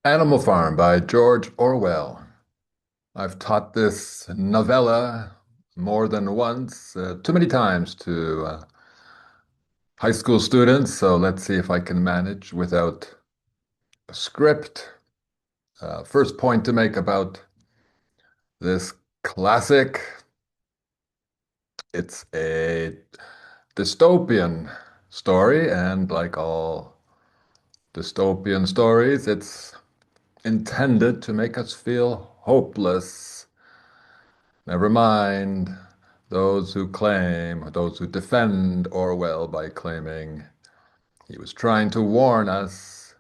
Animal Farm by George Orwell. I've taught this novella more than once, too many times to high school students, so let's see if I can manage without a script. First point to make about this classic, it's a dystopian story, and like all dystopian stories, it's intended to make us feel hopeless. Never mind those who defend Orwell by claiming he was trying to warn us.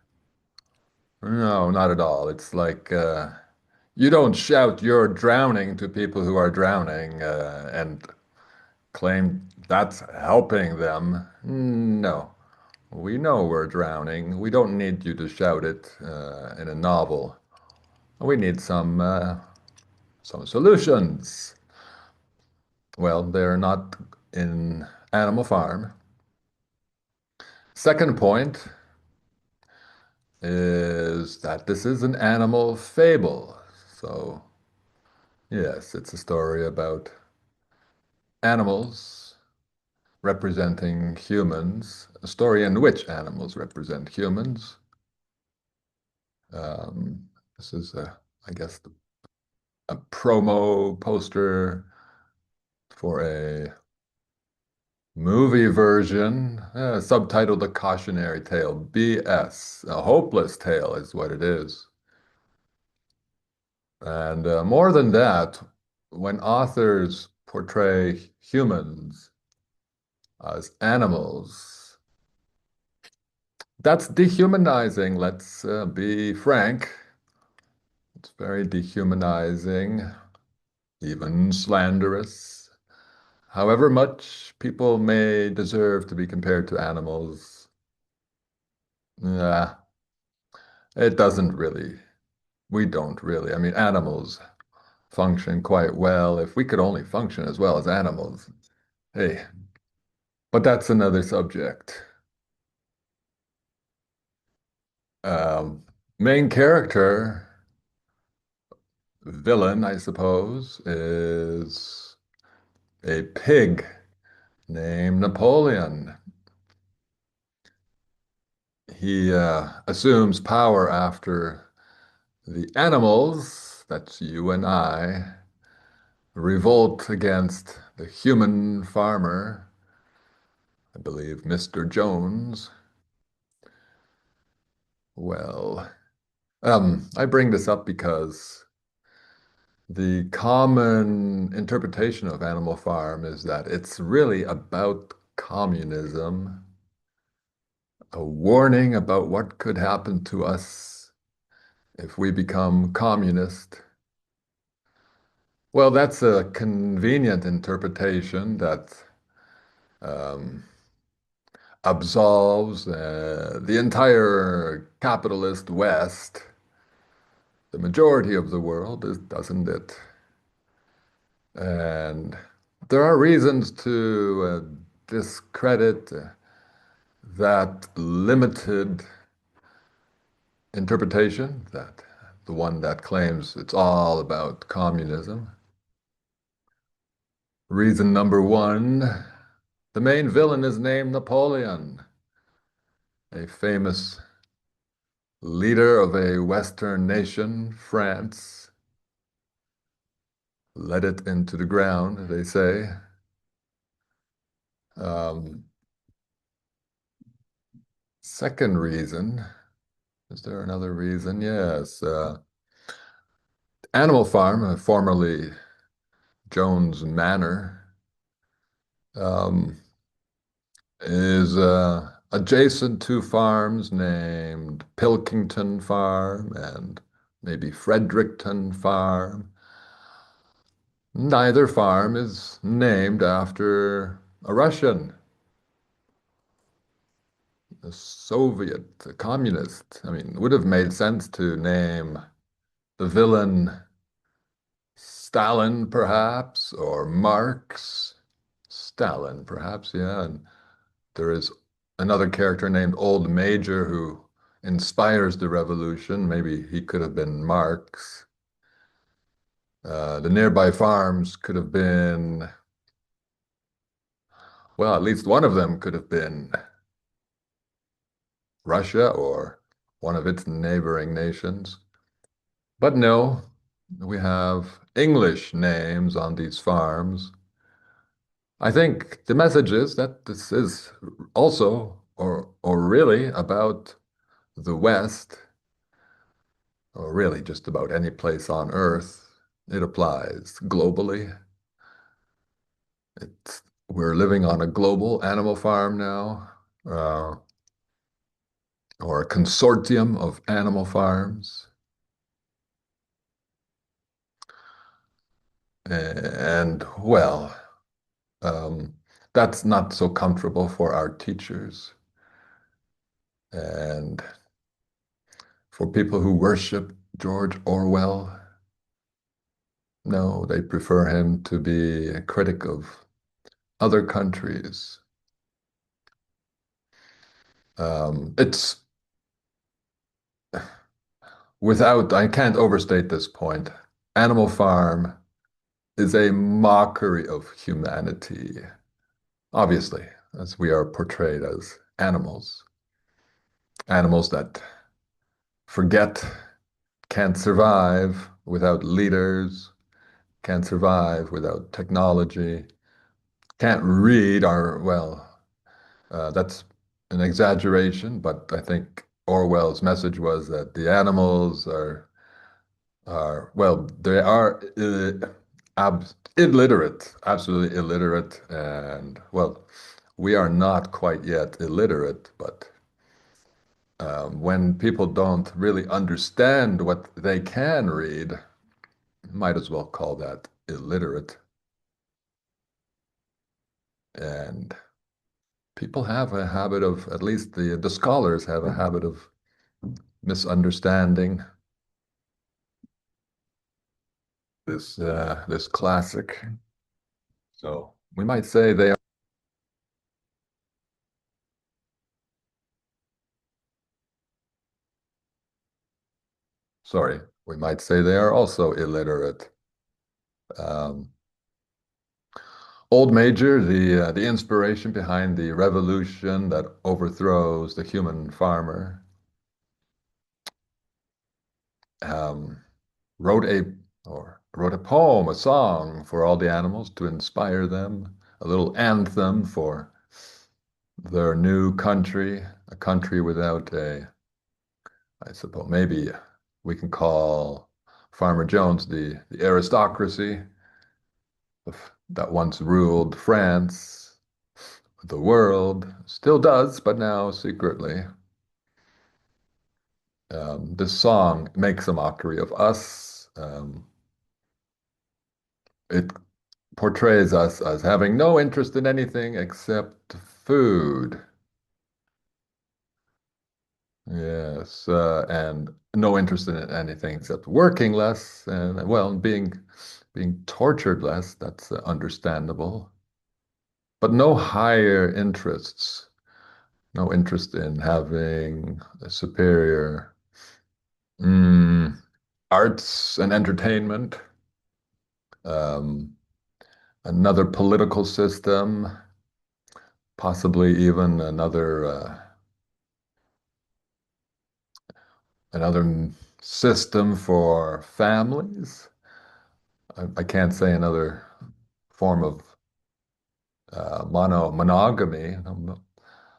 No, not at all. It's like you don't shout you're drowning to people who are drowning and claim that's helping them. No, we know we're drowning. We don't need you to shout it in a novel. We need some solutions. Well, they're not in Animal Farm. Second point is that this is an animal fable. So, yes, it's a story about animals representing humans, a story in which animals represent humans. This is, I guess, a promo poster for a movie version, subtitled A Cautionary Tale. BS. A hopeless tale is what it is. And more than that, when authors portray humans as animals, that's dehumanizing. Let's be frank. It's very dehumanizing, even slanderous. However much people may deserve to be compared to animals, yeah, it doesn't really. We don't really. I mean, animals function quite well. If we could only function as well as animals, hey, but that's another subject. Um, Main character, villain, I suppose, is a pig named Napoleon. He assumes power after the animals, that's you and I, revolt against the human farmer, I believe Mr. Jones. Well, I bring this up because the common interpretation of Animal Farm is that it's really about communism, a warning about what could happen to us if we become communist. Well, that's a convenient interpretation that um, absolves the entire capitalist West, the majority of the world, doesn't it? And there are reasons to discredit that limited interpretation, that the one that claims it's all about communism. Reason number one, the main villain is named Napoleon, a famous leader of a Western nation, France, led it into the ground, they say. Um, Second reason, is there another reason? Yes. Animal Farm, formerly Jones Manor, um, is adjacent to farms named Pilkington Farm and maybe Fredericton Farm. Neither farm is named after a Russian, a Soviet, a communist. I mean, it would have made sense to name the villain Stalin, perhaps, or Marx. Stalin, perhaps, yeah. And there is another character named Old Major who inspires the revolution. Maybe he could have been Marx. The nearby farms could have been, well, at least one of them could have been Russia or one of its neighboring nations. But no, we have English names on these farms. I think the message is that this is also, or really, about the West, or really just about any place on Earth. It applies globally. We're living on a global animal farm now, uh, or a consortium of animal farms. And well, um, that's not so comfortable for our teachers and for people who worship George Orwell. No, they prefer him to be a critic of other countries. It's without, I can't overstate this point. Animal Farm is a mockery of humanity, obviously, as we are portrayed as animals, animals that forget, can't survive without leaders, can't survive without technology, can't read our, well, that's an exaggeration, but I think Orwell's message was that the animals are well, they are illiterate, absolutely illiterate, and well, we are not quite yet illiterate, but when people don't really understand what they can read, might as well call that illiterate. And people have a habit of, at least the scholars have a habit of misunderstanding this classic. So we might say they are, sorry, we might say they are also illiterate. Um, Old Major, the inspiration behind the revolution that overthrows the human farmer, um, wrote a wrote a poem, a song for all the animals to inspire them, a little anthem for their new country, a country without a, I suppose maybe we can call Farmer Jones the aristocracy that once ruled France, the world, still does, but now secretly. This song makes a mockery of us. It portrays us as having no interest in anything except food. Yes, and no interest in anything except working less and, well, being tortured less. That's understandable. But no higher interests, no interest in having a superior mm, arts and entertainment, um, another political system, possibly even another system for families. I can't say another form of monogamy.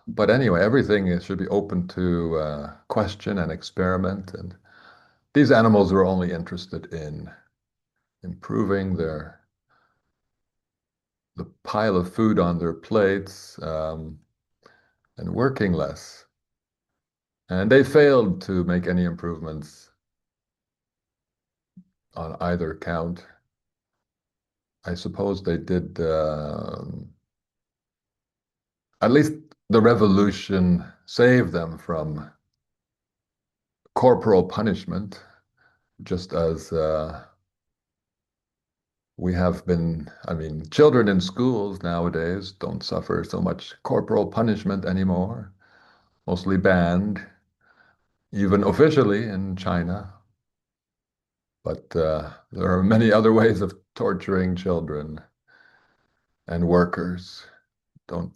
But anyway, everything should be open to question and experiment. And these animals were only interested in improving the pile of food on their plates, and working less. And they failed to make any improvements on either count. I suppose they did, at least the revolution saved them from corporal punishment, just as we have been, I mean, children in schools nowadays don't suffer so much corporal punishment anymore, mostly banned. even officially in China. But there are many other ways of torturing children and workers. Don't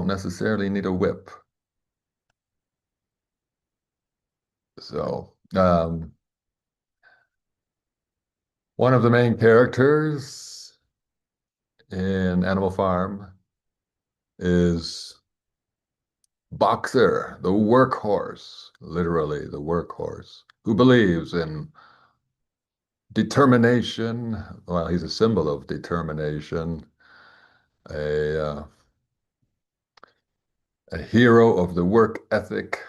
necessarily need a whip. So, one of the main characters in Animal Farm is Boxer, the workhorse, literally the workhorse, who believes in determination. Well, he's a symbol of determination, a a hero of the work ethic,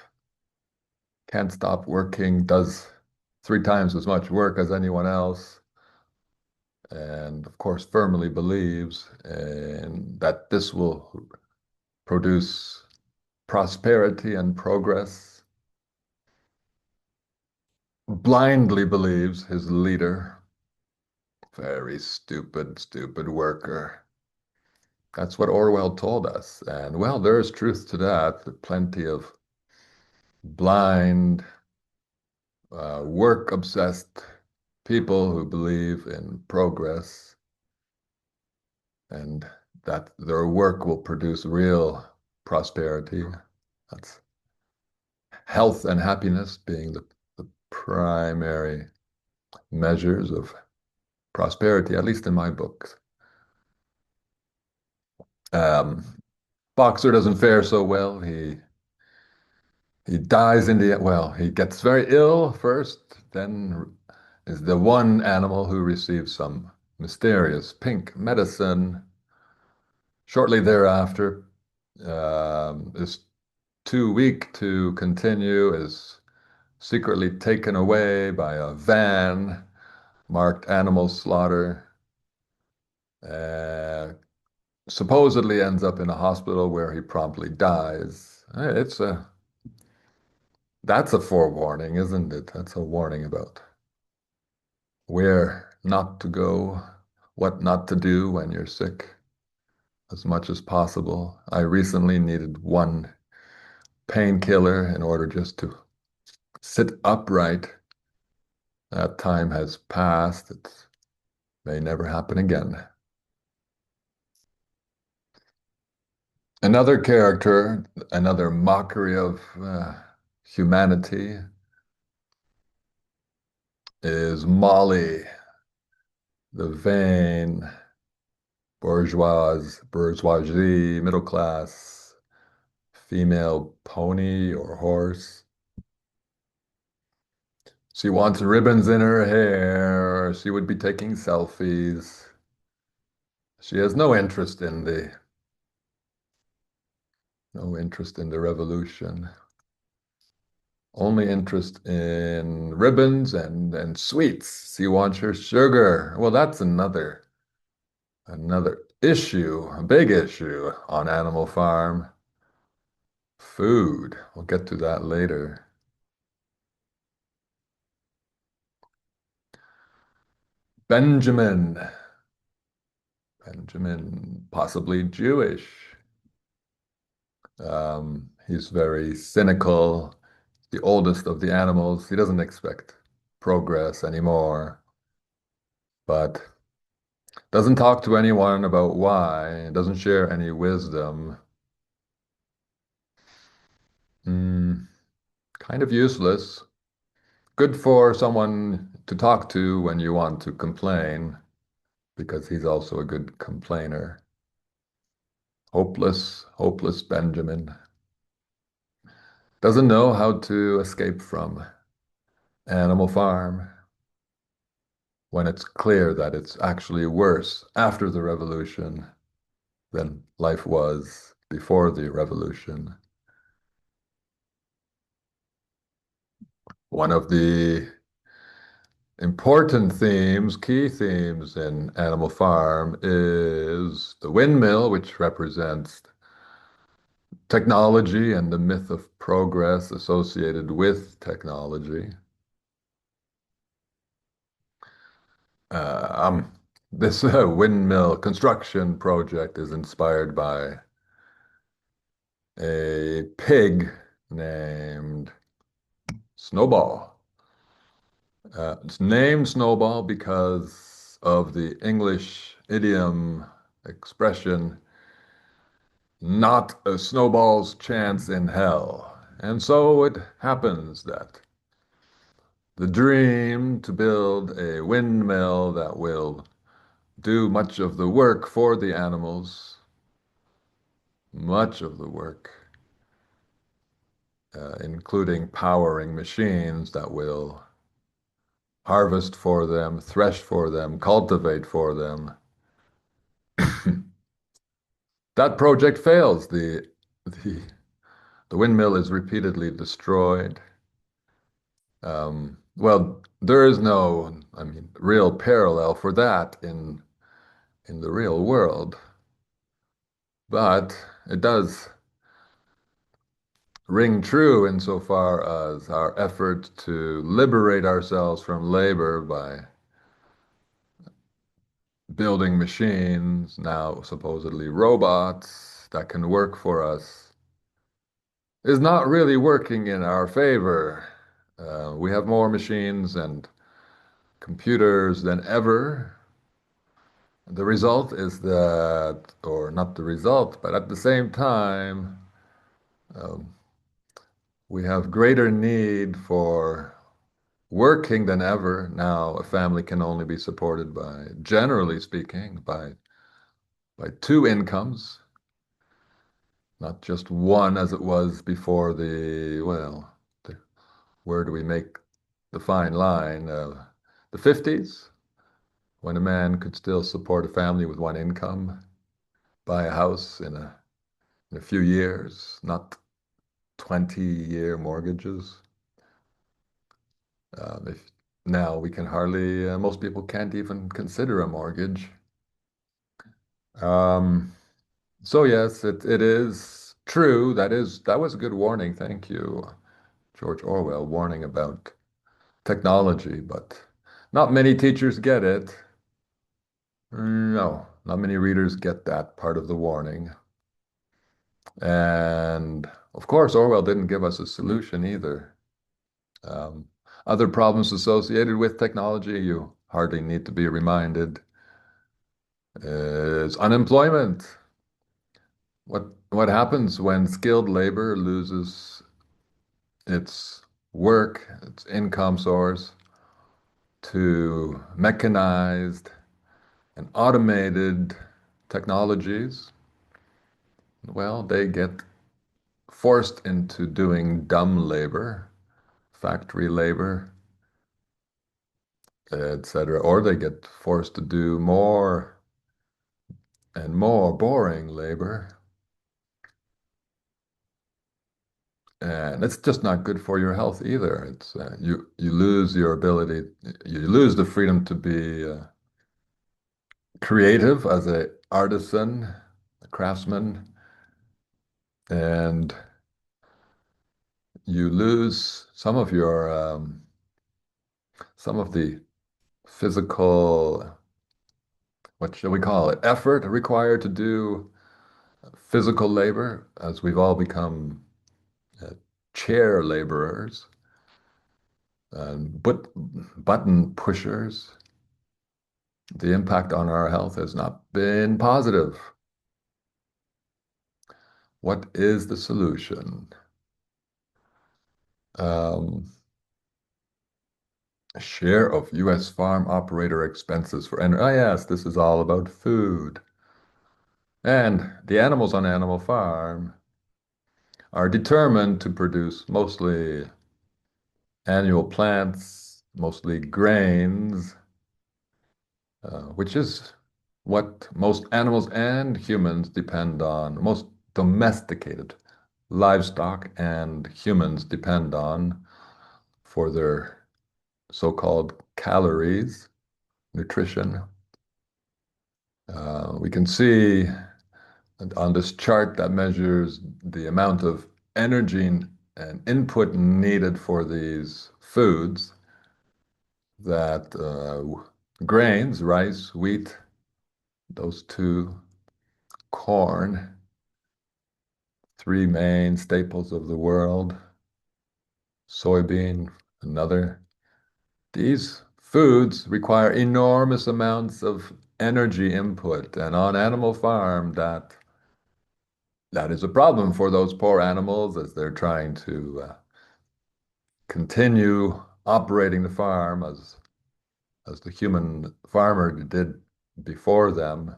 can't stop working, does three times as much work as anyone else, and of course firmly believes in that this will produce prosperity and progress. Blindly believes his leader. Very stupid, stupid worker. That's what Orwell told us. And well, there is truth to that. Plenty of blind, work-obsessed people who believe in progress and that their work will produce real prosperity. That's health and happiness being the primary measures of prosperity, at least in my books. Um, Boxer doesn't fare so well. He dies in the well, he gets very ill first, then is the one animal who receives some mysterious pink medicine. Shortly thereafter, is too weak to continue, is secretly taken away by a van marked animal slaughter, uh, supposedly ends up in a hospital where he promptly dies. It's a That's a forewarning, isn't it? That's a warning about where not to go, what not to do when you're sick as much as possible. I recently needed one painkiller in order just to sit upright. That time has passed. It may never happen again. Another character, another mockery of humanity is Molly, the vain bourgeoisie, middle class, female pony or horse. She wants ribbons in her hair. She would be taking selfies. She has no interest in the revolution. Only interest in ribbons and sweets. She wants her sugar. Well, that's another issue, a big issue on Animal Farm. Food. We'll get to that later. Benjamin. Benjamin, possibly Jewish. He's very cynical, the oldest of the animals. He doesn't expect progress anymore, but doesn't talk to anyone about why, doesn't share any wisdom. Mm, kind of useless. Good for someone to talk to when you want to complain, because he's also a good complainer. Hopeless, hopeless Benjamin. Doesn't know how to escape from Animal Farm when it's clear that it's actually worse after the revolution than life was before the revolution. One of the important themes, key themes in Animal Farm is the windmill, which represents technology and the myth of progress associated with technology. Uh, um, this windmill construction project is inspired by a pig named Snowball. It's named Snowball because of the English idiom expression, not a snowball's chance in hell. And so it happens that the dream to build a windmill that will do much of the work for the animals, much of the work, including powering machines that will harvest for them, thresh for them, cultivate for them. That project fails. The the windmill is repeatedly destroyed. Well, there is no, I mean, real parallel for that in the real world, but it does ring true insofar as our effort to liberate ourselves from labor by building machines, now supposedly robots that can work for us, is not really working in our favor. We have more machines and computers than ever. The result is that, or not the result, but at the same time, um, we have greater need for working than ever. Now, a family can only be supported by, generally speaking, by two incomes, not just one as it was before where do we make the fine line? The 50s, when a man could still support a family with one income, buy a house in a few years, not 20-year mortgages. If now we can hardly, most people can't even consider a mortgage. Um, so yes, it is true. That was a good warning. Thank you, George Orwell, warning about technology, but not many teachers get it. No, not many readers get that part of the warning. And of course, Orwell didn't give us a solution either. Um, Other problems associated with technology, you hardly need to be reminded, is unemployment. What happens when skilled labor loses its work, its income source, to mechanized and automated technologies? Well, they get forced into doing dumb labor, factory labor, etc., or they get forced to do more and more boring labor. And it's just not good for your health either. It's you lose your ability, you lose the freedom to be creative as a artisan, a craftsman, and you lose some of the physical, what shall we call it, effort required to do physical labor, as we've all become uh, chair laborers and button pushers. The impact on our health has not been positive. What is the solution? Um, a share of U.S. farm operator expenses for energy. Oh, yes, this is all about food. And the animals on Animal Farm are determined to produce mostly annual plants, mostly grains, which is what most animals and humans depend on, most domesticated livestock and humans depend on for their so-called calories, nutrition. We can see on this chart that measures the amount of energy and input needed for these foods that grains, rice, wheat, those two, corn, three main staples of the world, soybean, another. These foods require enormous amounts of energy input, and on animal farm, that is a problem for those poor animals as they're trying to continue operating the farm as the human farmer did before them.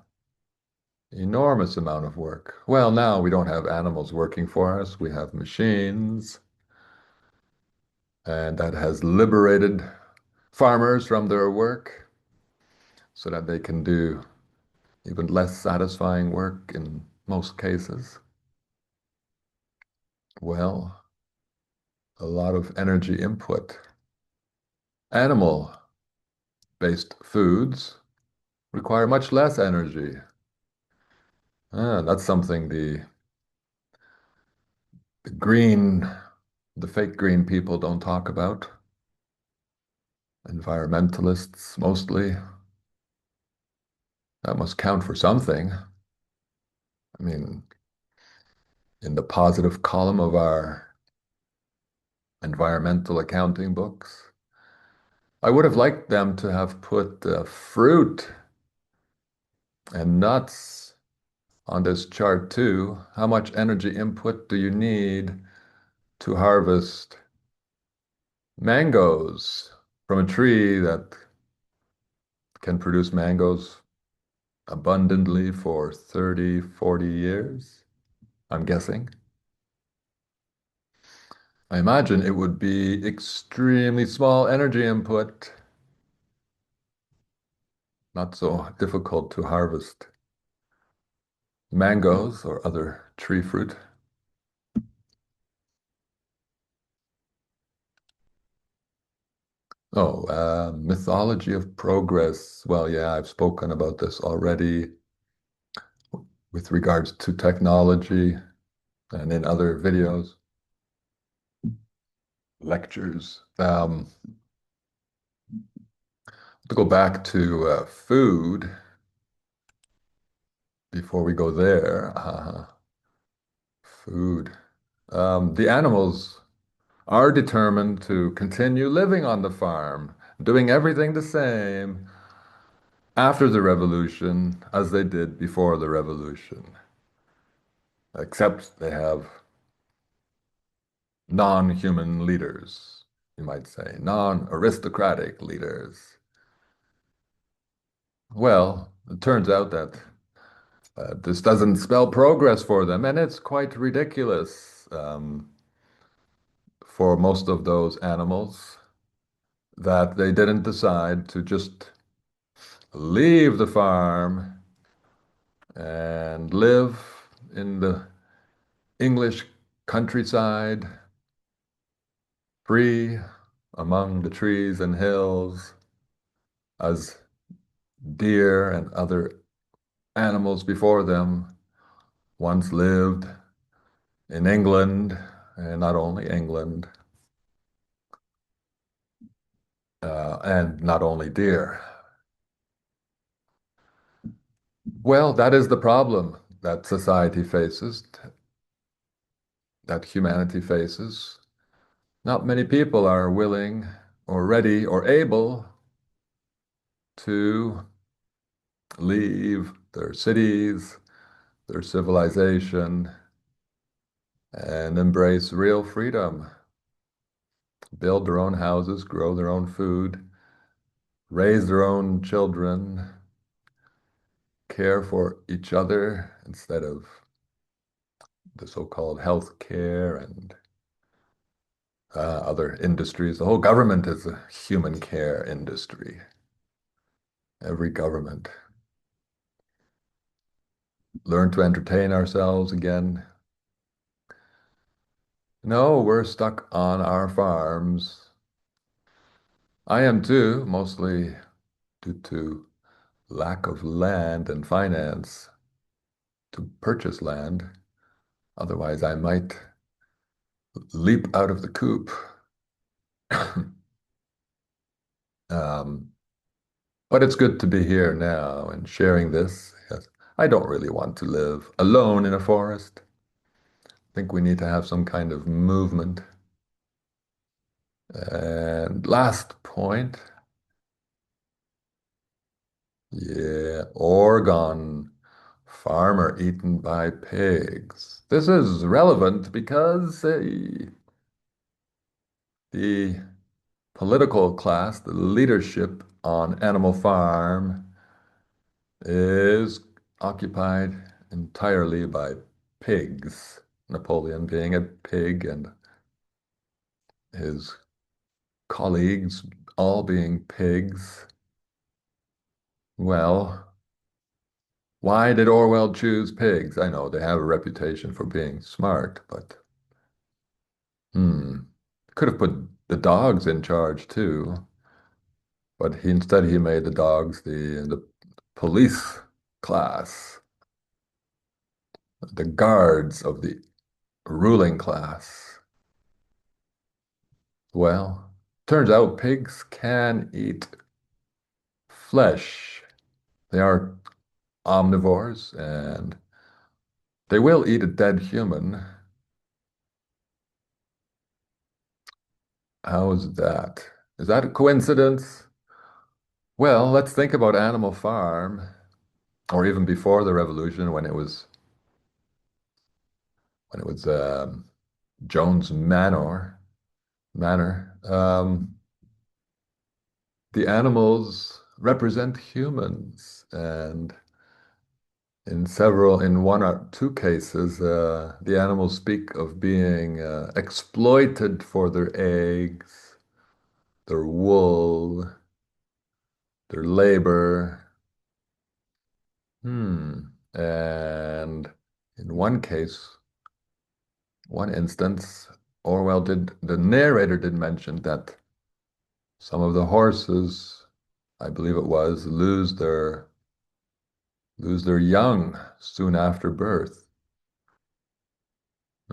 Enormous amount of work. Well, now we don't have animals working for us. We have machines, and that has liberated farmers from their work so that they can do even less satisfying work in most cases. Well, a lot of energy input. Animal-based foods require much less energy. That's something the green, the fake green people don't talk about. Environmentalists mostly. That must count for something. I mean, in the positive column of our environmental accounting books, I would have liked them to have put fruit and nuts on this chart too. How much energy input do you need to harvest mangoes from a tree that can produce mangoes abundantly for 30, 40 years? I'm guessing. I imagine it would be extremely small energy input, not so difficult to harvest mangoes or other tree fruit. Oh, mythology of progress. Well, yeah, I've spoken about this already with regards to technology and in other videos, lectures. To go back to food before we go there, food. The animals are determined to continue living on the farm, doing everything the same after the revolution as they did before the revolution, except they have non-human leaders, you might say, non-aristocratic leaders. Well, it turns out that this doesn't spell progress for them, and it's quite ridiculous for most of those animals that they didn't decide to just leave the farm and live in the English countryside, free among the trees and hills, as deer and other animals before them once lived in England, and not only England, and not only deer. Well, that is the problem that society faces, that humanity faces. Not many people are willing or ready or able to leave their cities, their civilization, and embrace real freedom. Build their own houses, grow their own food, raise their own children, care for each other instead of the so-called health care and other industries. The whole government is a human care industry. Every government. Learn to entertain ourselves again. No, we're stuck on our farms. I am too, mostly due to lack of land and finance to purchase land. Otherwise, I might leap out of the coop. Um, but it's good to be here now and sharing this. Yes. I don't really want to live alone in a forest. I think we need to have some kind of movement. And last point, yeah, Oregon, farmer eaten by pigs. This is relevant because the political class, the leadership on Animal Farm, is occupied entirely by pigs. Napoleon being a pig and his colleagues all being pigs. Well, why did Orwell choose pigs? I know they have a reputation for being smart, but could have put the dogs in charge too. But instead he made the dogs the police class, the guards of the ruling class. Well, turns out pigs can eat flesh. They are omnivores and they will eat a dead human. How is that? Is that a coincidence? Well, let's think about Animal Farm, or even before the revolution when it was Jones Manor. The animals represent humans, and in one or two cases, the animals speak of being exploited for their eggs, their wool, their labor. And in one case, one instance, the narrator did mention that some of the horses, I believe it was, lose their young soon after birth.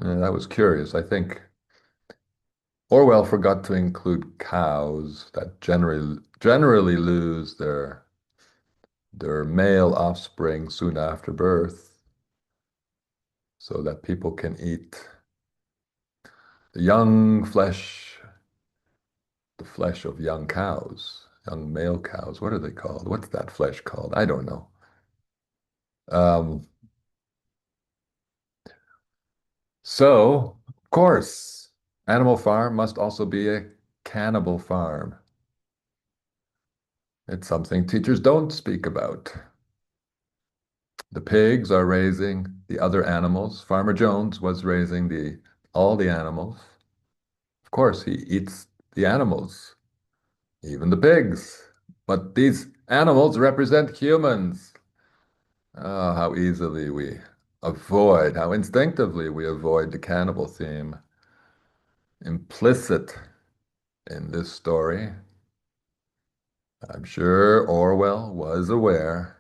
And that was curious. I think Orwell forgot to include cows that generally lose their male offspring soon after birth, so that people can eat the young flesh, the flesh of young cows, young male cows. What are they called? What's that flesh called? I don't know. Um, so, of course, Animal Farm must also be a cannibal farm. It's something teachers don't speak about. The pigs are raising the other animals. Farmer Jones was raising all the animals. Of course, he eats the animals, even the pigs. But these animals represent humans. Oh, how easily how instinctively we avoid the cannibal theme implicit in this story. I'm sure Orwell was aware,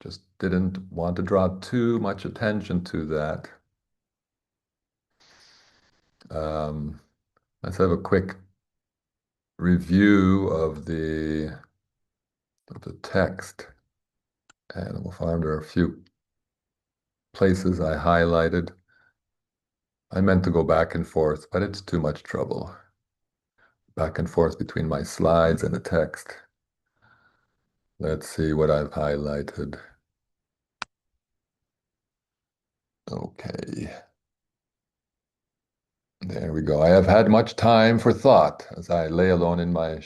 just didn't want to draw too much attention to that. Um, let's have a quick review of the text. Animal Farm, there are a few places I highlighted. I meant to go back and forth, but it's too much trouble. Back and forth between my slides and the text. Let's see what I've highlighted. Okay. There we go. I have had much time for thought as I lay alone in my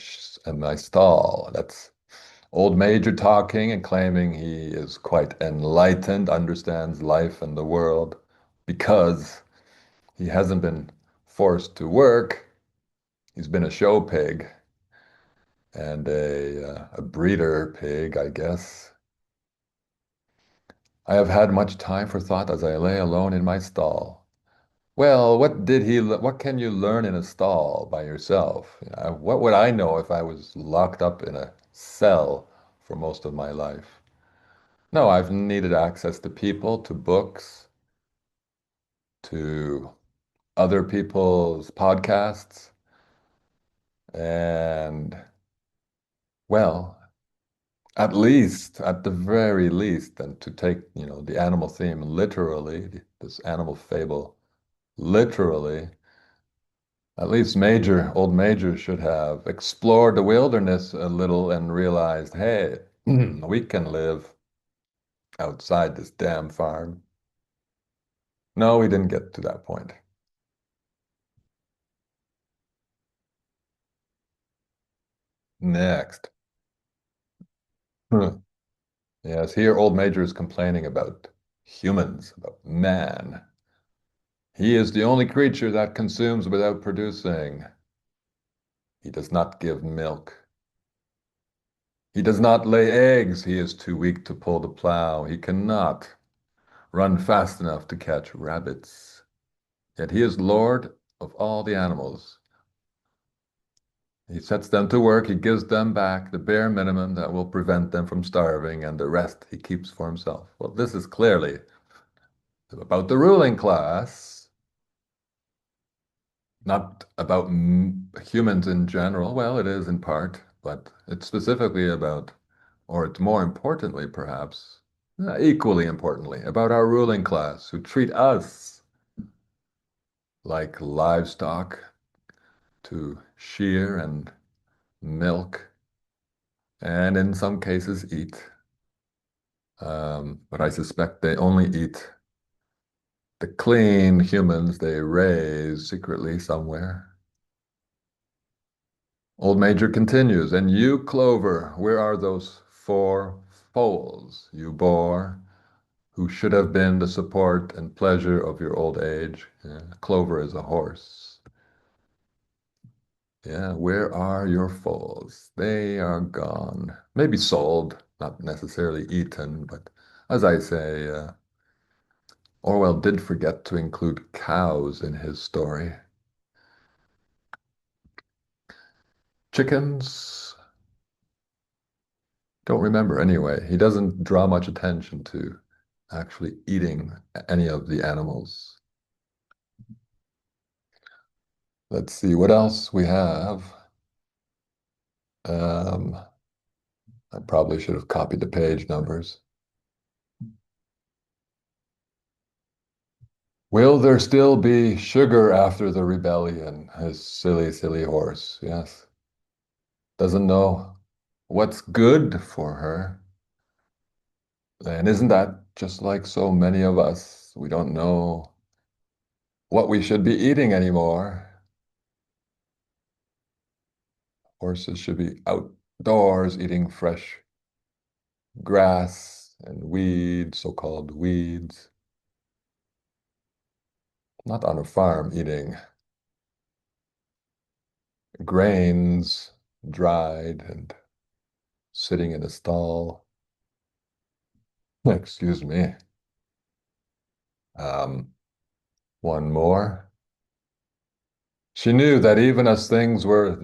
stall. That's old Major talking and claiming he is quite enlightened, understands life and the world because he hasn't been forced to work. He's been a show pig and a breeder pig, I guess. I have had much time for thought as I lay alone in my stall. Well, what can you learn in a stall by yourself? What would I know if I was locked up in a cell for most of my life? No, I've needed access to people, to books, to other people's podcasts, and well, at the very least, and to take, the animal theme literally, this animal fable literally, At least old Major should have explored the wilderness a little and realized, hey, we can live outside this damn farm. No, we didn't get to that point. Next. Huh. Yes, here old Major is complaining about humans, about man. He is the only creature that consumes without producing. He does not give milk. He does not lay eggs. He is too weak to pull the plow. He cannot run fast enough to catch rabbits. Yet he is lord of all the animals. He sets them to work. He gives them back the bare minimum that will prevent them from starving, and the rest he keeps for himself. Well, this is clearly about the ruling class, not about humans in general. Well, it is in part, but it's specifically about, or it's more importantly, perhaps, equally importantly, about our ruling class who treat us like livestock to shear and milk, and in some cases eat. But I suspect they only eat the clean humans they raise secretly somewhere. Old Major continues, and you, Clover, where are those four foals you bore, who should have been the support and pleasure of your old age? Yeah, Clover is a horse. Yeah, where are your foals? They are gone. Maybe sold, not necessarily eaten, but as I say, Orwell did forget to include cows in his story. Chickens, don't remember anyway. He doesn't draw much attention to actually eating any of the animals. Let's see what else we have. Um, I probably should have copied the page numbers. Will there still be sugar after the rebellion? His silly, silly horse. Yes. Doesn't know what's good for her. And isn't that just like so many of us? We don't know what we should be eating anymore. Horses should be outdoors eating fresh grass and weeds, so-called weeds, not on a farm eating grains dried and sitting in a stall. Excuse me. Um, one more. She knew that even as things were,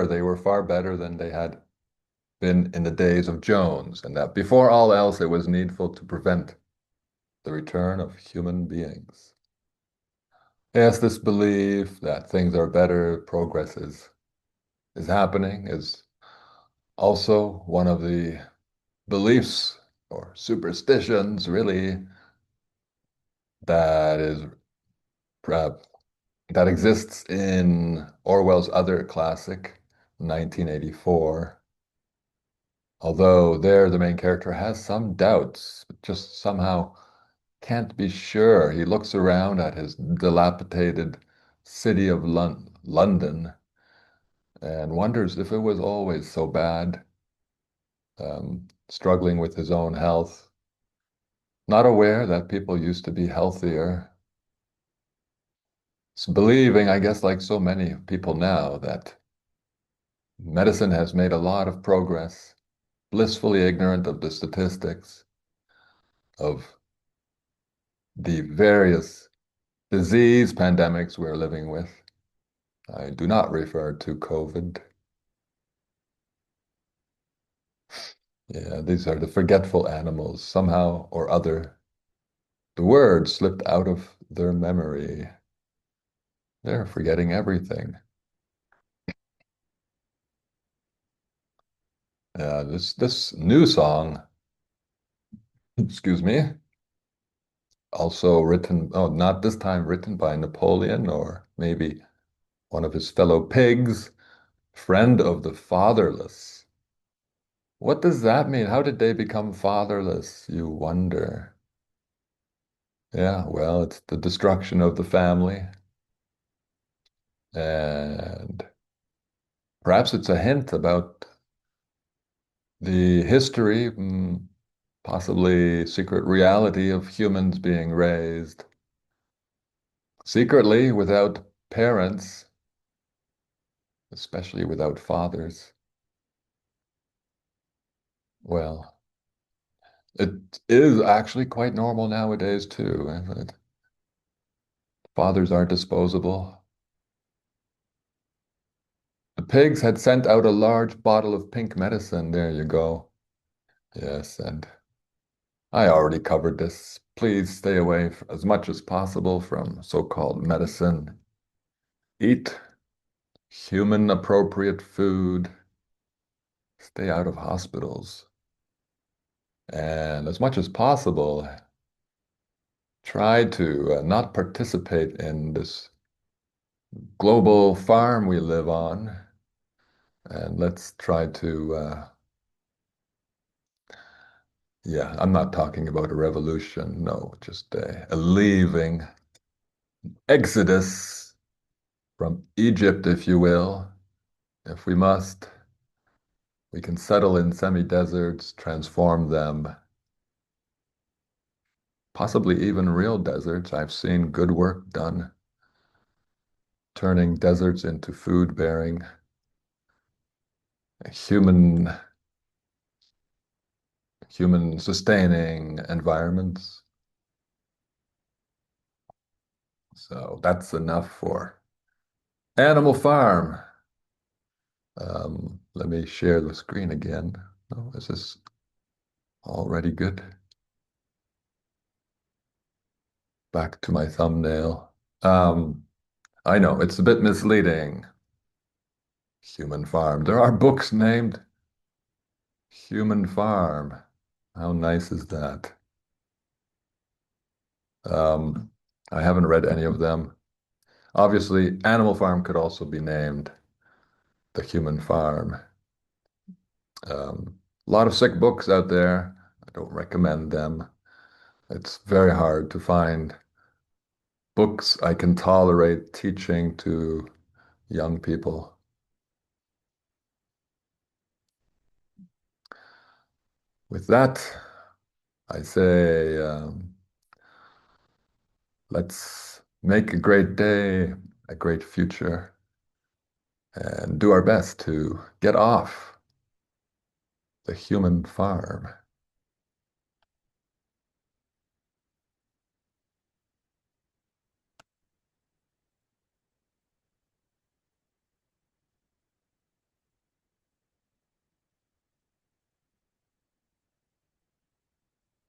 they were far better than they had been in the days of Jones, and that before all else, it was needful to prevent the return of human beings. Yes, this belief that things are better, is happening, is also one of the beliefs or superstitions, really, that is uh, that exists in Orwell's other classic, 1984. Although there the main character has some doubts, but just somehow can't be sure. He looks around at his dilapidated city of London and wonders if it was always so bad, struggling with his own health, not aware that people used to be healthier, believing, I guess, like so many people now, that medicine has made a lot of progress, blissfully ignorant of the statistics of the various disease pandemics we're living with. I do not refer to COVID. Yeah, these are the forgetful animals. Somehow or other, the word slipped out of their memory. They're forgetting everything. This new song, excuse me, Also written, oh, not this time written by Napoleon or maybe one of his fellow pigs, friend of the fatherless. What does that mean? How did they become fatherless, you wonder? Yeah, well, it's the destruction of the family. And perhaps it's a hint about the history, possibly secret reality of humans being raised secretly without parents, especially without fathers. Well, it is actually quite normal nowadays too, isn't it? Fathers are disposable. The pigs had sent out a large bottle of pink medicine. There you go. Yes, and I already covered this. Please stay away as much as possible from so-called medicine. Eat human appropriate food. Stay out of hospitals. And as much as possible, try to not participate in this global farm we live on. And let's try to, yeah, I'm not talking about a revolution. No, just a leaving, exodus from Egypt, if you will. If we must, we can settle in semi-deserts, transform them, possibly even real deserts. I've seen good work done turning deserts into food-bearing, human, human sustaining environments. So that's enough for Animal Farm. Let me share the screen again. Oh, is this already good? Back to my thumbnail. I know it's a bit misleading. Human Farm. There are books named Human Farm. How nice is that? Um, I haven't read any of them. Obviously, Animal Farm could also be named The Human Farm. A lot of sick books out there. I don't recommend them. It's very hard to find books I can tolerate teaching to young people. With that, I say let's make a great day, a great future, and do our best to get off the human farm.